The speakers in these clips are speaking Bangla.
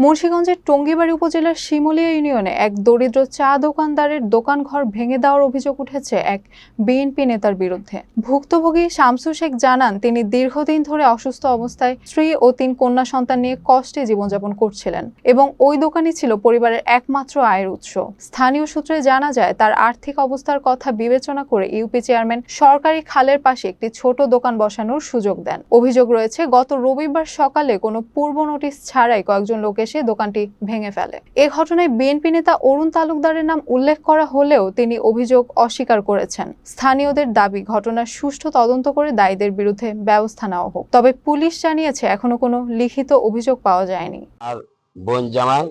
মুন্সিগঞ্জের টঙ্গীবাড়ি উপজেলার শিমুলিয়া ইউনিয়নে এক দরিদ্র চা দোকানদারের দোকানঘর ভেঙে দেওয়ার অভিযোগ উঠেছে এক বিএনপি নেতার বিরুদ্ধে। ভুক্তভোগী শামসু শেখ জানান, তিনি দীর্ঘদিন ধরে অসুস্থ অবস্থায় স্ত্রী ও ৩ কন্যা সন্তান নিয়ে কষ্টে জীবনযাপন করছিলেন এবং ওই দোকানই ছিল পরিবারের একমাত্র আয়ের উৎস। স্থানীয় সূত্রে জানা যায়, তার আর্থিক অবস্থার কথা বিবেচনা করে ইউপি চেয়ারম্যান সরকারি খালের পাশে একটি ছোট দোকান বসানোর সুযোগ দেন। অভিযোগ রয়েছে, গত রবিবার সকালে কোনো পূর্ব নোটিশ ছাড়াই কয়েকজন লোক এসে দোকানটি ভেঙে ফেলে। এ ঘটনায় বিএনপি নেতা অরুণ তালুকদারের নাম উল্লেখ করা হলেও তিনি অভিযোগ অস্বীকার করেছেন। স্থানীয়দের দাবি, ঘটনার সুষ্ঠু তদন্ত করে দায়ীদের বিরুদ্ধে ব্যবস্থা নেওয়া হোক। তবে পুলিশ জানিয়েছে, এখনো কোনো লিখিত অভিযোগ পাওয়া যায়নি। আর বোন জামাই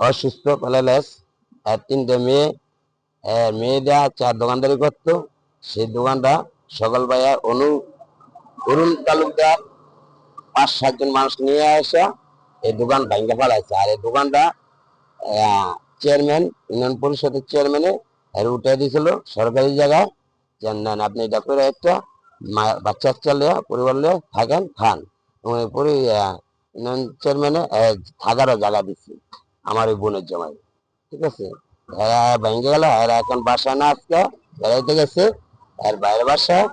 অসুস্থ, প্যারালাইস, আর 3টে মেয়েরা চা দোকানদারি করতো। সেই দোকানটা সকাল ভাইয়া অরুণ তালুকদার 5-7 জন মানুষ নিয়ে আসা এই দোকান ভাঙ্গা ফেলাইছে। আর এই দোকানটা চেয়ারম্যান, ইউনিয়ন পরিষদের চেয়ারম্যানে উঠে দিয়েছিল সরকারি জায়গায়, যে নেন আপনি এটা করে একটা বাচ্চা চালিয়ে পরিবার নিয়ে থাকেন, খান। ইউনিয়ন চেয়ারম্যানে থাকারও জায়গা দিচ্ছে আমার ওই বোনের জমাই। ঠিক আছে, এরা ভেঙে গেল। এরা এখন বাসায় না, আজকে বেড়াইতে গেছে। এর বাইরের বাসায়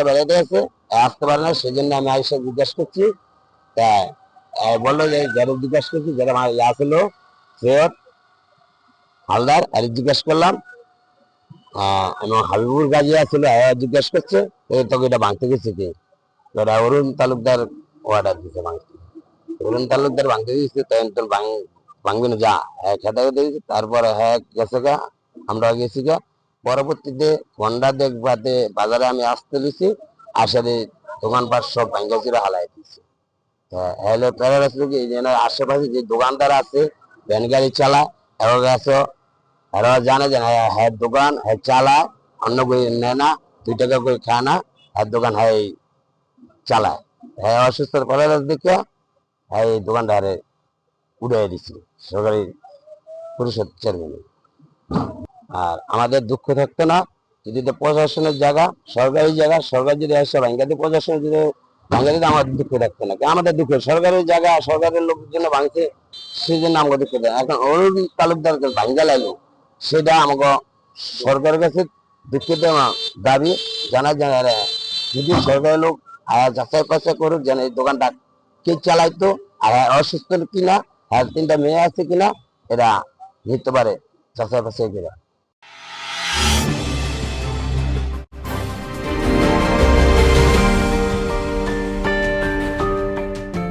বেড়াইতে গেছে, আসতে পারে না। সেই জন্য আমি আইসা জিজ্ঞেস করছি। বললো যে যারা জিজ্ঞেস করছি, যারা আমার ছিল সৈয়দ হালদার, আর জিজ্ঞেস করলাম। হাবিবুর গাজী ছিল, জিজ্ঞেস করছে তোকে এটা ভাঙতে গেছে কি? ওরা অরুণ তালুকদার অর্ডার দিচ্ছে ভাঙতে। অরুণ তালুকদার ভাঙতে দিচ্ছে, তখন তোর ভাঙবে না, যা খেতে দিয়েছে। তারপরে গেছে গা, আমরা গেছি গা। পরবর্তীতে ঘন্টা দেখবাতে বাজারে আমি আসতে দিছি, আসারে দোকানপাট সব ভাঙ্গা চিরা হালাই দিচ্ছে। আশেপাশে যে দোকানদার আছে, ভ্যান গাড়ি চালায়, এরা জানে যে হ্যাঁ দোকান হ্যাঁ চালায়, অন্য কই নেয় না, 2 টাকা করে খায় না, হ্যাঁ দোকান হ্যাঁ চালায়। হ্যাঁ অসুস্থ প্যারালাইস দেখে হ্যাঁ এই দোকানটা উড়াই দিচ্ছে সরকারি পরিষদ চেয়ারম্যান। আর আমাদের দুঃখ থাকতো না যদি প্রশাসনের জায়গা, সরকারি জায়গা, সরকার যদি আসে ভাঙ্গাতে, প্রশাসনের যদি ভাঙ্গাতে, আমাদের দুঃখ থাকতো না। আমাদের দুঃখ সরকারি জায়গা, সরকারের লোকের জন্য ভাঙছে, সেই জন্য আমাকে দুঃখ দেয়। এখন অরুণ তালুকদার ভাঙ্গা লাগলো, সেটা আমাকে সরকারের কাছে দুঃখিত দাবি জানাই। যদি সরকারের লোক যাচাই বাছাই করুক, যেন এই দোকানটা কে চালাইতো, আর অসুস্থ কিনা, আর 3টা মেয়ে আছে কিনা, এরা নিতে পারে যাচাই বাছাই করে।